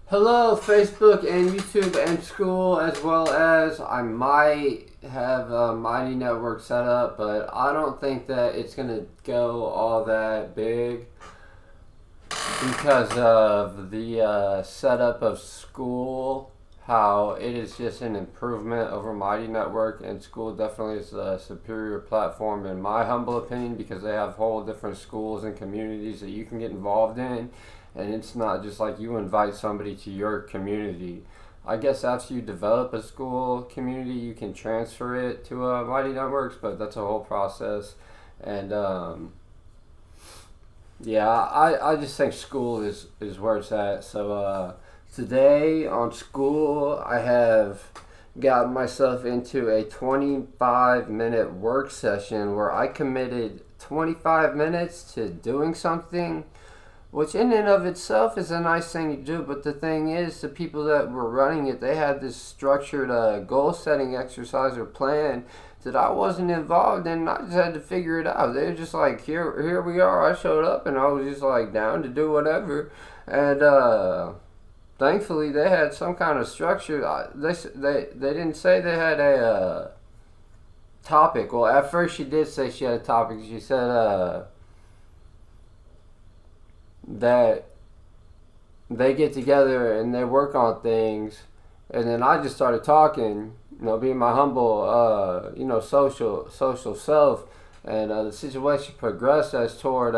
Hello, Facebook and YouTube and Skool, as well as I might have a Mighty Network set up, but I don't think that it's going to go all that big because of the setup of Skool, how it is just an improvement over Mighty Network, and Skool definitely is a superior platform in my humble opinion because they have whole different schools and communities that you can get involved in, and it's not just like you invite somebody to your community. I guess after you develop a Skool community, you can transfer it to Mighty Networks, but that's a whole process. And yeah, I just think Skool is where it's at. So today on Skool, I have got myself into a 25-minute work session where I committed 25 minutes to doing something, which in and of itself is a nice thing to do. But the thing is, the people that were running it, they had this structured goal setting exercise or plan that I wasn't involved in. I just had to figure it out. They were just like, here we are. I showed up and I was just like down to do whatever. And thankfully they had some kind of structure. They didn't say they had a topic. Well, at first she did say she had a topic. She said that they get together and they work on things, and then I just started talking, being my humble, social self, and the situation progressed as toward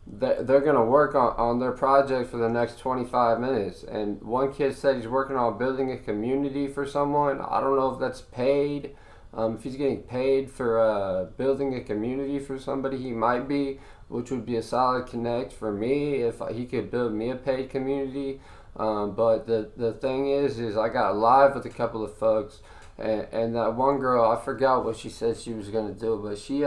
they're gonna work on their project for the next 25 minutes. And one kid said he's working on building a community for someone. I don't know if that's paid. If he's getting paid for building a community for somebody, he might be, which would be a solid connect for me if he could build me a paid community. But the thing is I got live with a couple of folks, and that one girl, I forgot what she said she was gonna do, but she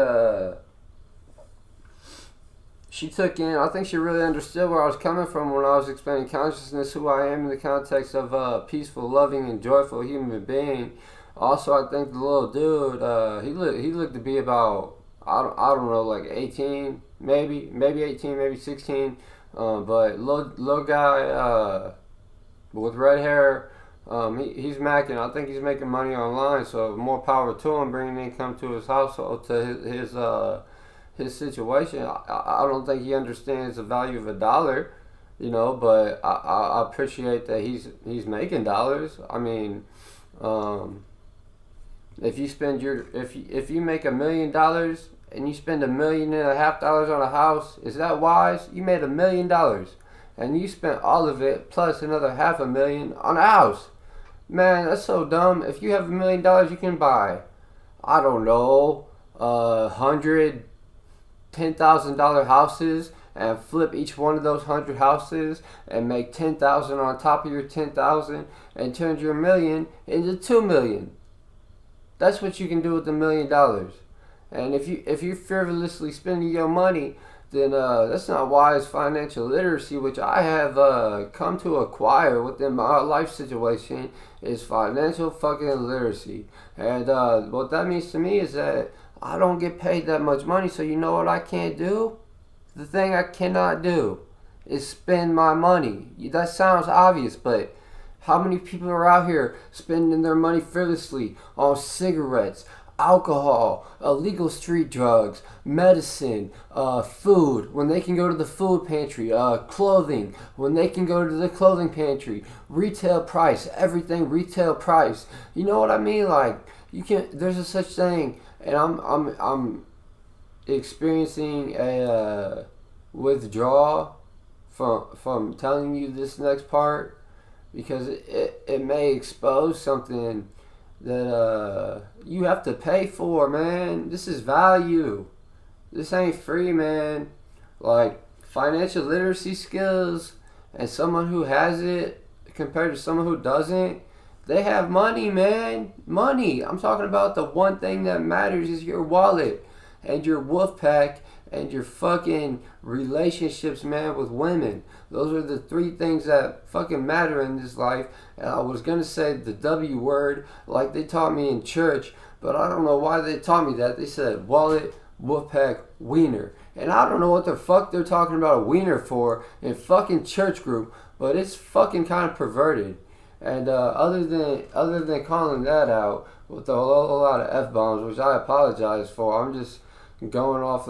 took in. I think she really understood where I was coming from when I was explaining consciousness, who I am in the context of a peaceful, loving, and joyful human being. Also, I think the little dude, he looked to be about, I don't know, like 18, maybe 18, maybe 16. But little guy with red hair, he's macking. I think he's making money online, so more power to him, bringing income to his household, to his situation. I don't think he understands the value of a dollar, but I appreciate that he's making dollars. I mean, if you make $1 million and you spend $1.5 million on a house, is that wise? You made $1 million and you spent all of it plus another $500,000 on a house. Man, that's so dumb. If you have $1 million, you can buy, I don't know, $110,000 houses and flip each one of those 100 houses and make 10,000 on top of your 10,000 and turn your million into 2 million. That's what you can do with $1 million. And if you're frivolously spending your money, then that's not wise financial literacy, which I have come to acquire within my life situation, is financial fucking literacy. And what that means to me is that I don't get paid that much money, so you know what I can't do? The thing I cannot do is spend my money. That sounds obvious, but how many people are out here spending their money frivolously on cigarettes, alcohol, illegal street drugs, medicine, food, when they can go to the food pantry, clothing, when they can go to the clothing pantry, retail price, everything retail price. You know what I mean? Like, there's a such thing, and I'm experiencing a withdrawal from telling you this next part, because it may expose something that you have to pay for, man. This is value. This ain't free, man. Like, financial literacy skills and someone who has it compared to someone who doesn't, they have money, man. Money. I'm talking about the one thing that matters is your wallet and your wolf pack and your fucking relationships, man, with women. Those are the three things that fucking matter in this life. And I was gonna say the W word like they taught me in church, but I don't know why they taught me that. They said wallet, wolf pack, wiener. And I don't know what the fuck they're talking about a wiener for in fucking church group, but it's fucking kind of perverted. And other than calling that out with a whole lot of f-bombs, which I apologize for, I'm just going off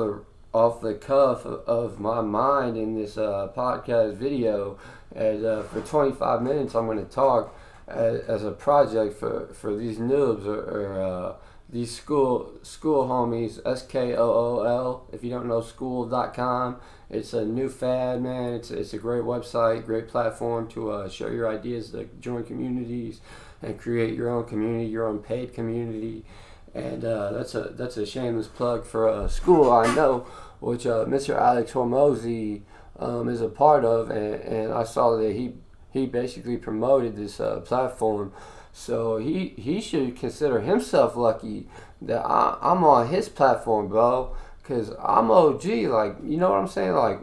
the cuff of my mind in this podcast video. And for 25 minutes, I'm going to talk as a project for these noobs or these school homies. Skool. If you don't know Skool.com, it's a new fad, man. It's a great website, great platform to share your ideas, to join communities, and create your own community, your own paid community. And that's a shameless plug for Skool, I know, which Mr. Alex Hormozy is a part of, and I saw that he basically promoted this platform. So he should consider himself lucky that I'm on his platform, bro. Cause I'm OG, like, you know what I'm saying? Like,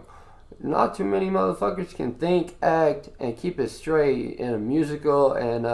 not too many motherfuckers can think, act, and keep it straight in a musical and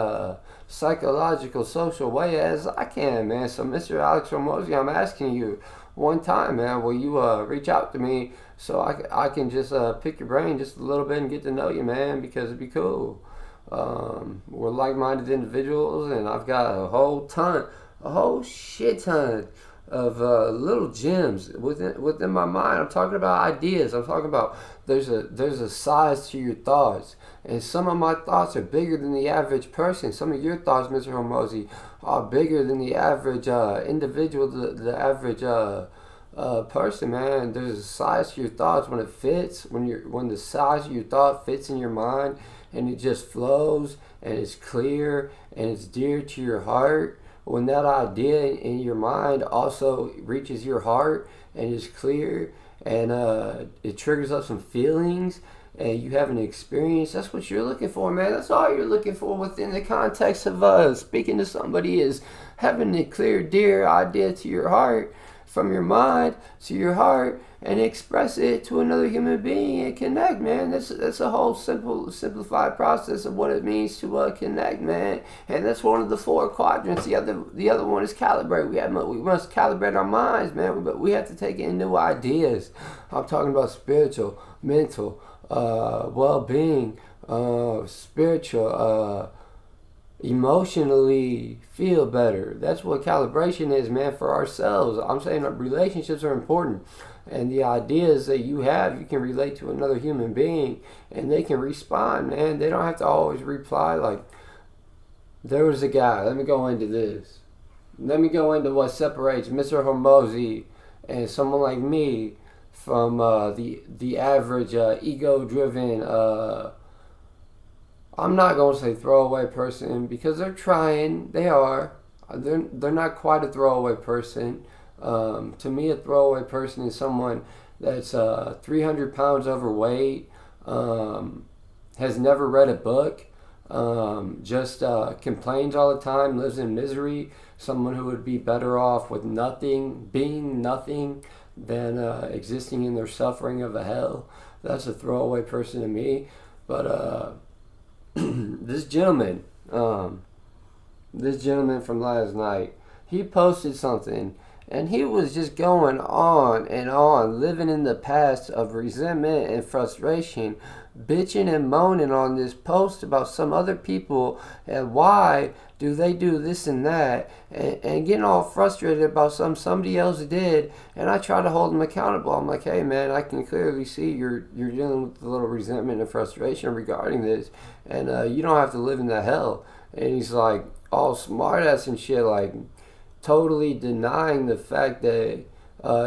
psychological, social way as I can, man. So, Mr. Alex Hormozy, I'm asking you one time, man, will you reach out to me so I can just pick your brain just a little bit and get to know you, man, because it'd be cool. We're like-minded individuals, and I've got a whole shit ton of little gems within my mind. I'm talking about ideas. I'm talking about there's a size to your thoughts, and some of my thoughts are bigger than the average person. Some of your thoughts, Mr. Hormozy, are bigger than the average individual, the average person, man. There's a size to your thoughts when it fits, when the size of your thought fits in your mind, and it just flows, and it's clear, and it's dear to your heart. When that idea in your mind also reaches your heart and is clear, and it triggers up some feelings, and you have an experience, that's what you're looking for, man. That's all you're looking for within the context of speaking to somebody, is having a clear, dear idea to your heart, from your mind to your heart, and express it to another human being and connect, man. That's a whole simplified process of what it means to connect, man. And that's one of the 4 quadrants. The other one is calibrate. We must calibrate our minds, man. But we have to take in new ideas. I'm talking about spiritual, mental, well-being, spiritual, emotionally feel better. That's what calibration is, man, for ourselves. I'm saying that relationships are important, and the ideas that you have, you can relate to another human being, and they can respond, man. They don't have to always reply. Like, there was a guy, let me go into this. Let me go into what separates Mr. Hormozy and someone like me from the average ego-driven, I'm not going to say throwaway person, because they're trying. They are. They're not quite a throwaway person. To me, a throwaway person is someone that's 300 pounds overweight, has never read a book, just complains all the time, lives in misery. Someone who would be better off with nothing, being nothing, than existing in their suffering of a hell. That's a throwaway person to me. But this gentleman from last night, he posted something, and he was just going on and on, living in the past of resentment and frustration, bitching and moaning on this post about some other people and why do they do this and that, and getting all frustrated about somebody else did. And I try to hold him accountable. I'm like, hey man, I can clearly see you're dealing with a little resentment and frustration regarding this, and you don't have to live in that hell. And he's like all smart ass and shit, like totally denying the fact that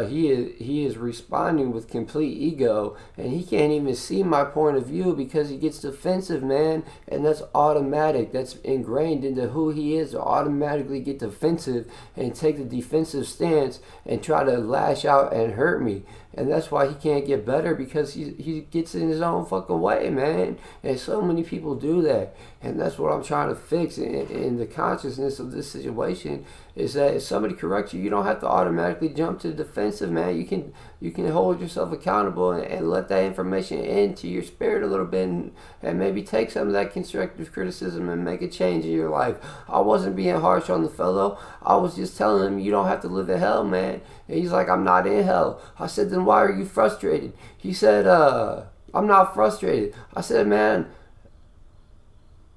he is responding with complete ego, and he can't even see my point of view because he gets defensive, man. And that's automatic. That's ingrained into who he is, to automatically get defensive and take the defensive stance and try to lash out and hurt me. And that's why he can't get better, because he gets in his own fucking way, man. And so many people do that. And that's what I'm trying to fix in the consciousness of this situation, is that if somebody corrects you, you don't have to automatically jump to the defensive, man. You can hold yourself accountable and let that information into your spirit a little bit, and maybe take some of that constructive criticism and make a change in your life. I wasn't being harsh on the fellow. I was just telling him, you don't have to live in hell, man. And he's like, I'm not in hell. I said, then why are you frustrated? He said, I'm not frustrated. I said, man,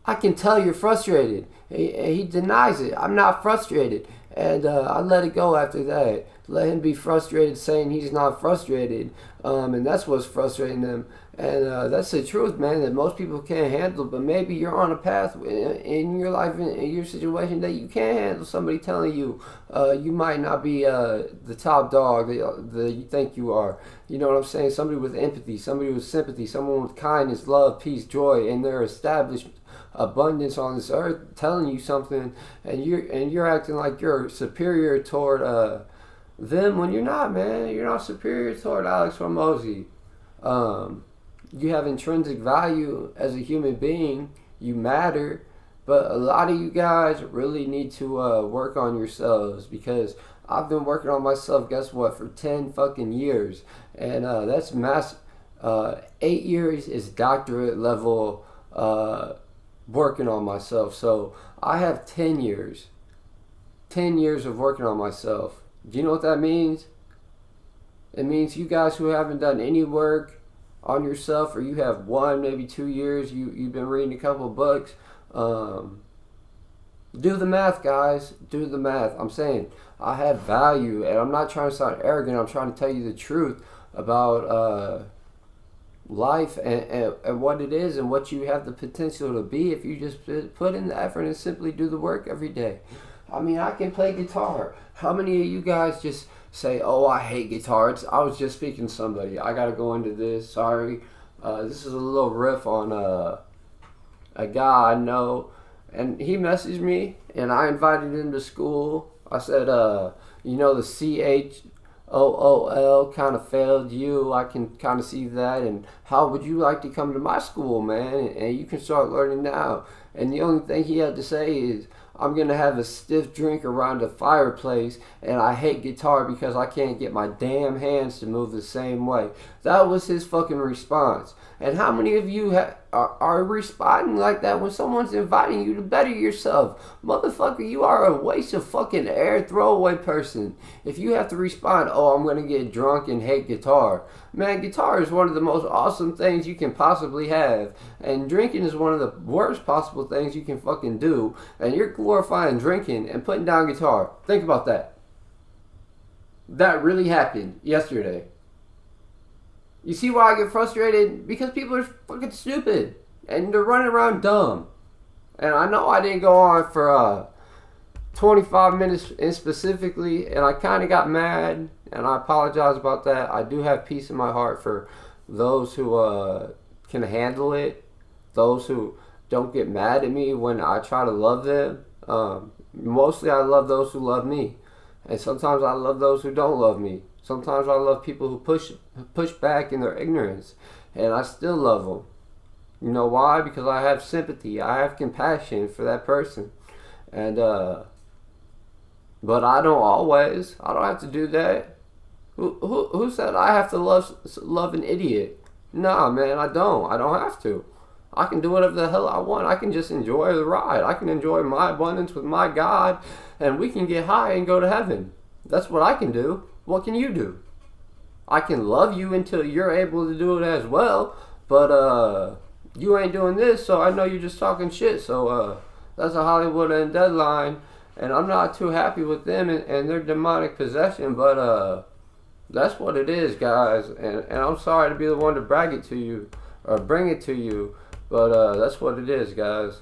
I can tell you're frustrated. He denies it. I'm not frustrated. And I let it go after that. Let him be frustrated saying he's not frustrated. And that's what's frustrating him. And that's the truth, man, that most people can't handle. But maybe you're on a path in your life, in your situation, that you can't handle somebody telling you you might not be the top dog that you think you are. You know what I'm saying? Somebody with empathy, somebody with sympathy, someone with kindness, love, peace, joy, and their established abundance on this earth telling you something, and you're acting like you're superior toward them when you're not, man. You're not superior toward Alex Hormozi. You have intrinsic value as a human being. You matter. But a lot of you guys really need to work on yourselves, because I've been working on myself, guess what, for 10 fucking years. And that's 8 years is doctorate level working on myself. So I have 10 years. 10 years of working on myself. Do you know what that means? It means you guys who haven't done any work on yourself, or you have 1, maybe 2 years, you've been reading a couple books, do the math, guys. Do the math. I'm saying I have value, and I'm not trying to sound arrogant. I'm trying to tell you the truth about life and what it is and what you have the potential to be if you just put in the effort and simply do the work every day. I mean, I can play guitar. How many of you guys just say, oh, I hate guitar? I was just speaking to somebody. I got to go into this. Sorry. This is a little riff on a guy I know. And he messaged me, and I invited him to Skool. I said, you know, the CHOOL kind of failed you. I can kind of see that. And how would you like to come to my school, man? And you can start learning now. And the only thing he had to say is, I'm going to have a stiff drink around the fireplace, and I hate guitar because I can't get my damn hands to move the same way. That was his fucking response. And how many of you are responding like that when someone's inviting you to better yourself? Motherfucker, you are a waste of fucking air, throwaway person. If you have to respond, oh, I'm going to get drunk and hate guitar. Man, guitar is one of the most awesome things you can possibly have. And drinking is one of the worst possible things you can fucking do. And you're glorifying drinking and putting down guitar. Think about that. That really happened yesterday. You see why I get frustrated? Because people are fucking stupid. And they're running around dumb. And I know I didn't go on for 25 minutes specifically. And I kind of got mad. And I apologize about that. I do have peace in my heart for those who can handle it. Those who don't get mad at me when I try to love them. Mostly I love those who love me. And sometimes I love those who don't love me. Sometimes I love people who push back in their ignorance. And I still love them. You know why? Because I have sympathy. I have compassion for that person. And, but I don't always. I don't have to do that. Who said I have to love an idiot? Nah, man, I don't. I don't have to. I can do whatever the hell I want. I can just enjoy the ride. I can enjoy my abundance with my God, and we can get high and go to heaven. That's what I can do. What can you do? I can love you until you're able to do it as well, but you ain't doing this, so I know you're just talking shit. So that's a Hollywood and Deadline, and I'm not too happy with them and their demonic possession, but that's what it is, guys. And I'm sorry to be the one to brag it to you or bring it to you, but that's what it is, guys.